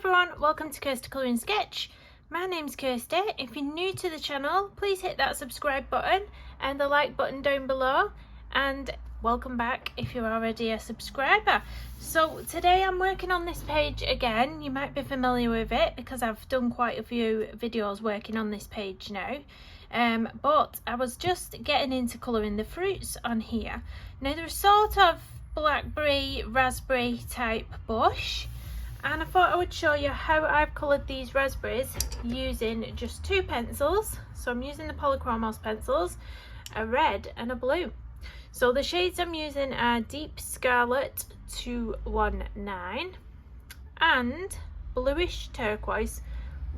everyone, welcome to Kirsty Colouring Sketch. My name's Kirsty. If you're new to the channel, please hit that subscribe button and the like button down below, and welcome back if you're already a subscriber. So today I'm working on this page again. You might be familiar with it because I've done quite a few videos working on this page now. But I was just getting into colouring the fruits on here. Now they're sort of blackberry, raspberry type bush, and I thought I would show you how I've coloured these raspberries using just two pencils. So I'm using the Polychromos pencils, a red and a blue. So the shades I'm using are Deep Scarlet 219 and Bluish Turquoise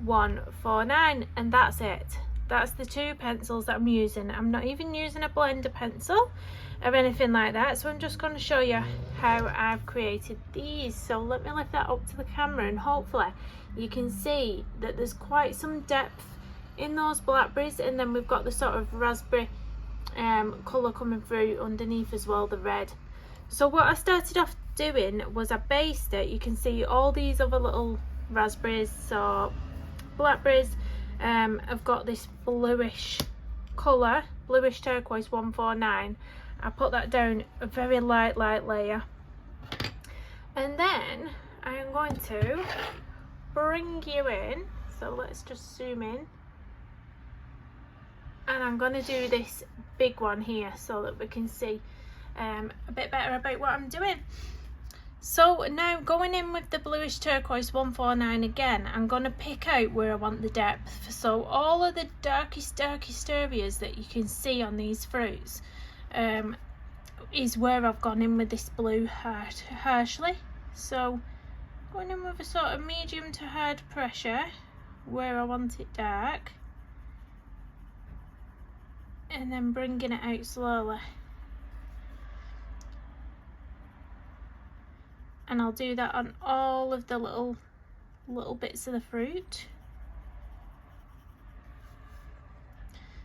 149, and that's it. That's the two pencils that I'm using. I'm not even using a blender pencil or anything like that, so I'm just going to show you how I've created these. So let me lift that up to the camera and hopefully you can see that there's quite some depth in those blackberries, and then we've got the sort of raspberry colour coming through underneath as well, the red. So what I started off doing was I based it. You can see all these other little raspberries, so blackberries. I've got this bluish colour, Bluish Turquoise 149. I put that down a very light layer, and then I am going to bring you in. So let's just zoom in, and I'm going to do this big one here so that we can see a bit better about what I'm doing. So now going in with the Bluish Turquoise 149 again, I'm going to pick out where I want the depth. So all of the darkest areas that you can see on these fruits is where I've gone in with this blue harshly. So going in with a sort of medium to hard pressure where I want it dark, and then bringing it out slowly. And I'll do that on all of the little bits of the fruit.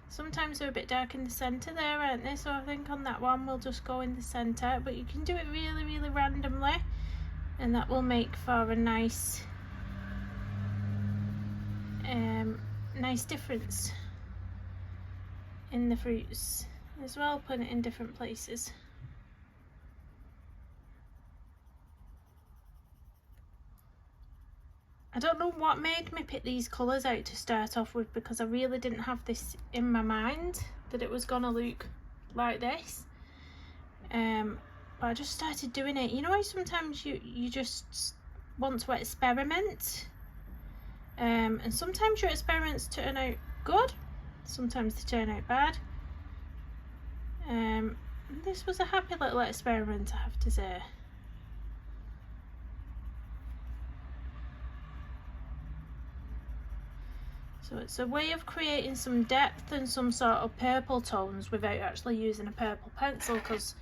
Sometimes they're a bit dark in the centre there, aren't they? So I think on that one we'll just go in the centre, but you can do it really randomly, and that will make for a nice difference in the fruits as well, putting it in different places. I don't know what made me pick these colours out to start off with, because I really didn't have this in my mind that it was gonna look like this. But I just started doing it. You know how sometimes you just want to experiment, and sometimes your experiments turn out good, sometimes they turn out bad. This was a happy little experiment, I have to say. So it's a way of creating some depth and some sort of purple tones without actually using a purple pencil, because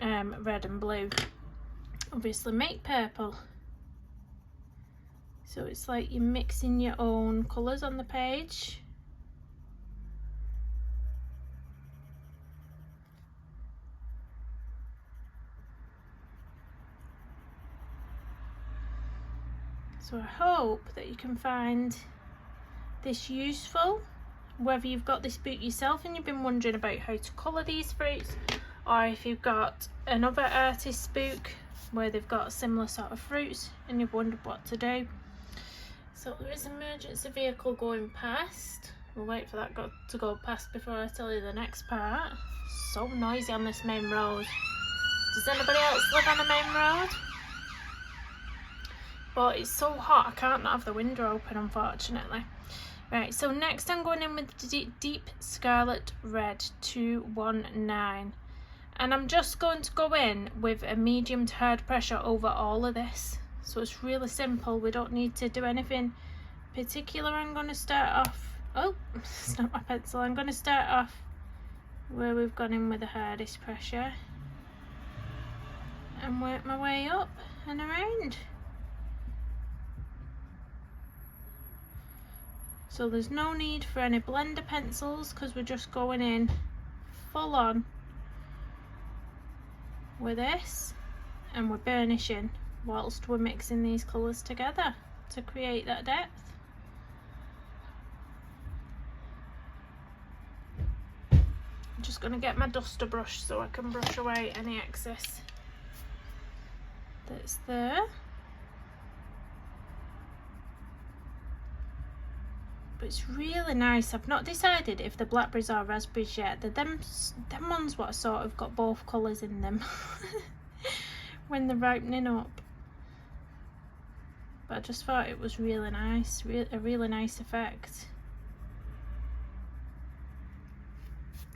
red and blue obviously make purple. So it's like you're mixing your own colours on the page. So I hope that you can find this useful, whether you've got this book yourself and you've been wondering about how to colour these fruits, or if you've got another artist's book where they've got similar sort of fruits and you've wondered what to do. So there is an emergency vehicle going past. We'll wait for that to go past before I tell you the next part. So noisy on this main road. Does anybody else live on a main road? But it's so hot I can't not have the window open, unfortunately. Right, so next I'm going in with the Deep Scarlet Red 219, and I'm just going to go in with a medium to hard pressure over all of this. So it's really simple, we don't need to do anything particular. I'm going to start off, oh, it's not my pencil, I'm going to start off where we've gone in with the hardest pressure and work my way up and around. So there's no need for any blender pencils because we're just going in full on with this, and we're burnishing whilst we're mixing these colours together. to create that depth. I'm just going to get my duster brush so I can brush away any excess that's there. But it's really nice. I've not decided if the blackberries or raspberries yet. They're them ones what sort of got both colours in them when they're ripening up. But I just thought it was really nice, a really nice effect.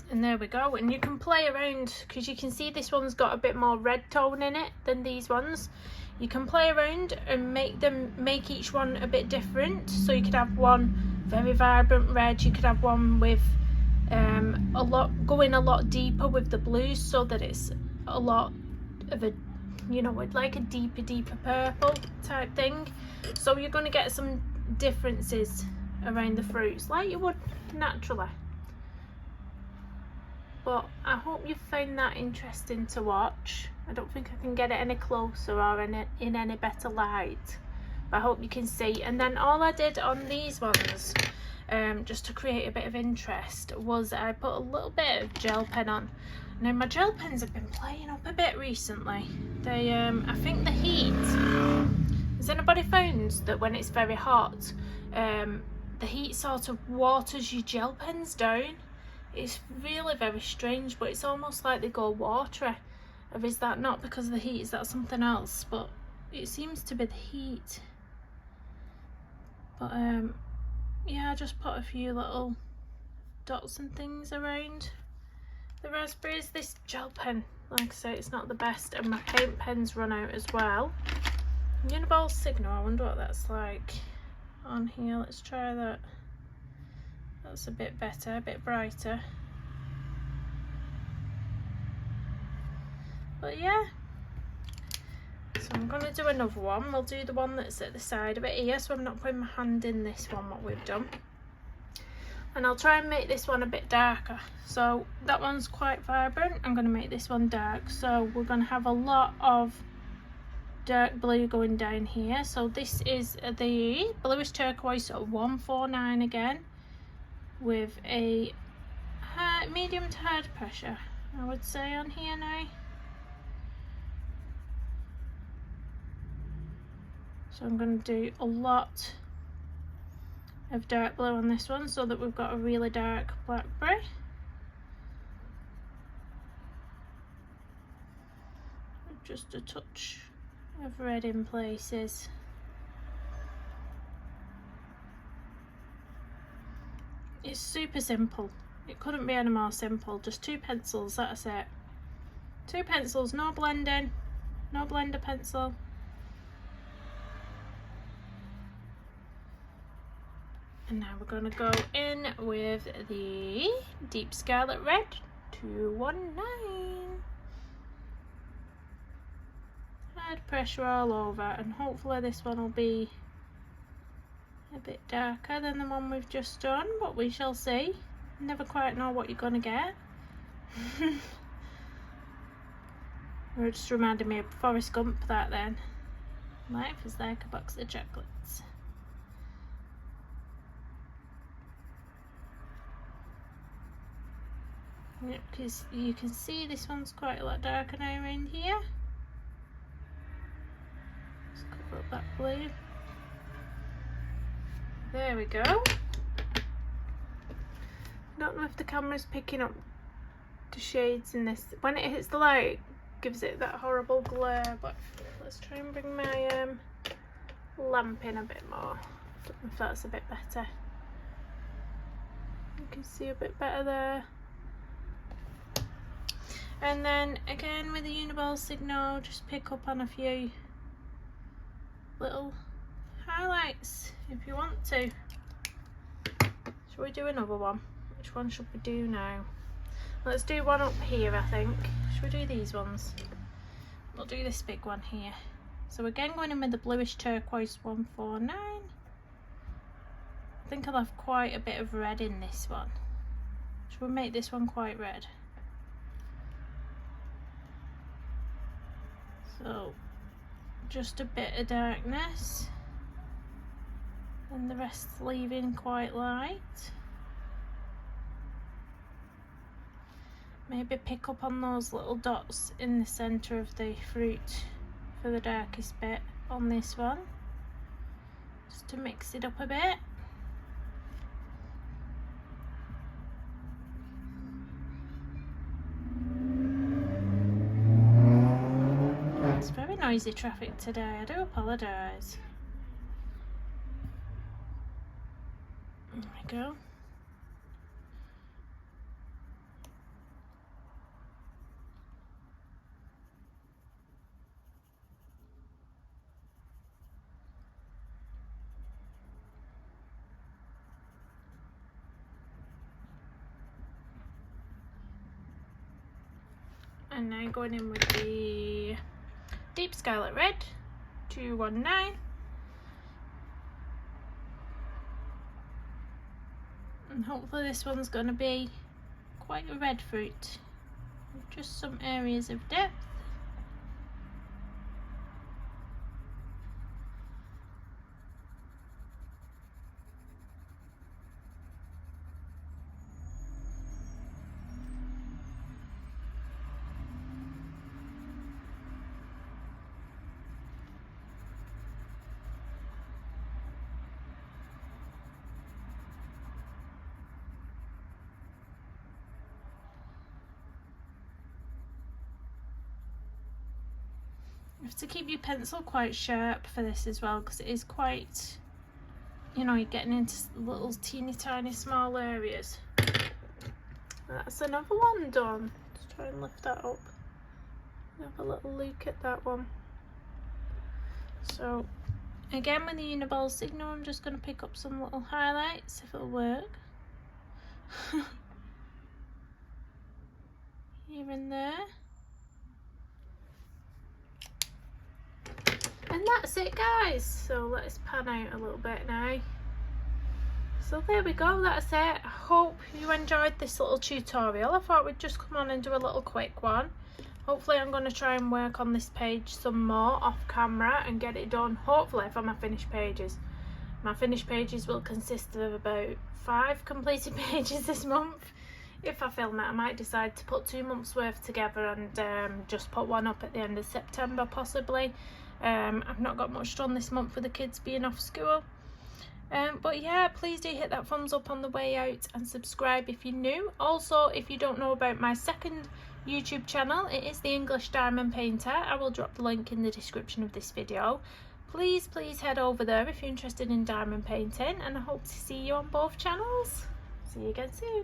And there we go. And you can play around, because you can see this one's got a bit more red tone in it than these ones. You can play around and make each one a bit different. So you could have one very vibrant red, you could have one with going a lot deeper with the blues, so that it's a lot of a, you know, like a deeper purple type thing. So you're going to get some differences around the fruits like you would naturally. But I hope you found that interesting to watch. I don't think I can get it any closer or in any better light, but I hope you can see. And then all I did on these ones, just to create a bit of interest, was I put a little bit of gel pen on. Now my gel pens have been playing up a bit recently. They, I think the heat, has anybody found that when it's very hot, the heat sort of waters your gel pens down? It's really very strange, but it's almost like they go watery. Or is that not because of the heat? Is that something else? But it seems to be the heat. But yeah, I just put a few little dots and things around the raspberries. This gel pen, like I say, it's not the best, and my paint pen's run out as well. Uniball Signal, I wonder what that's like on here. Let's try that. That's a bit better, a bit brighter. But yeah, so I'm going to do another one. We'll do the one that's at the side of it here, so I'm not putting my hand in this one, what we've done. And I'll try and make this one a bit darker. So that one's quite vibrant. I'm going to make this one dark. So we're going to have a lot of dark blue going down here. So this is the Bluish Turquoise 149 again, with a medium to hard pressure, I would say, on here now. So I'm going to do a lot of dark blue on this one, so that we've got a really dark blackberry. Just a touch of red in places. It's super simple. It couldn't be any more simple. Just 2 pencils, that's it. 2 pencils, no blending, no blender pencil. And now we're going to go in with the Deep Scarlet Red 219. Hard pressure all over, and hopefully this one will be a bit darker than the one we've just done, but we shall see. Never quite know what you're going to get. It just reminded me of Forrest Gump, that then. Life is like a box of chocolates. Yep, because you can see this one's quite a lot darker now around here. Let's cover up that blue. There we go. Don't know if the camera's picking up the shades in this. When it hits the light, it gives it that horrible glare, but let's try and bring my lamp in a bit more. Don't know if that's a bit better. You can see a bit better there. And then again with the Uniball Signal, just pick up on a few little highlights if you want to. Shall we do another one? Which one should we do now? Let's do one up here, I think. Should we do these ones? We'll do this big one here. So again, going in with the Bluish Turquoise 149. I think I'll have quite a bit of red in this one. Should we make this one quite red? So just a bit of darkness. and the rest leaving quite light. Maybe pick up on those little dots in the centre of the fruit for the darkest bit on this one, just to mix it up a bit. It's very noisy traffic today, I do apologise. There we go. And now going in with the deep scarlet red 219, and hopefully this one's going to be quite a red fruit with just some areas of depth. You have to keep your pencil quite sharp for this as well, because it is quite, you know, you're getting into little teeny tiny small areas. That's another one done. Let's try and lift that up. Have a little look at that one. So again, with the Uniball signal, I'm just going to pick up some little highlights if it'll work. Here and there. And that's it, guys. So let's pan out a little bit now. So there we go, that's it. I hope you enjoyed this little tutorial. I thought we'd just come on and do a little quick one. Hopefully I'm going to try and work on this page some more off camera and get it done, hopefully, for my finished pages. My finished pages will consist of about 5 completed pages this month. If I film it, I might decide to put 2 months worth together and just put one up at the end of September possibly. I've not got much done this month with the kids being off school. But yeah, please do hit that thumbs up on the way out and subscribe if you're new. Also, if you don't know about my second YouTube channel, it is the English Diamond Painter. I will drop the link in the description of this video. Please head over there if you're interested in diamond painting, and I hope to see you on both channels. See you again soon.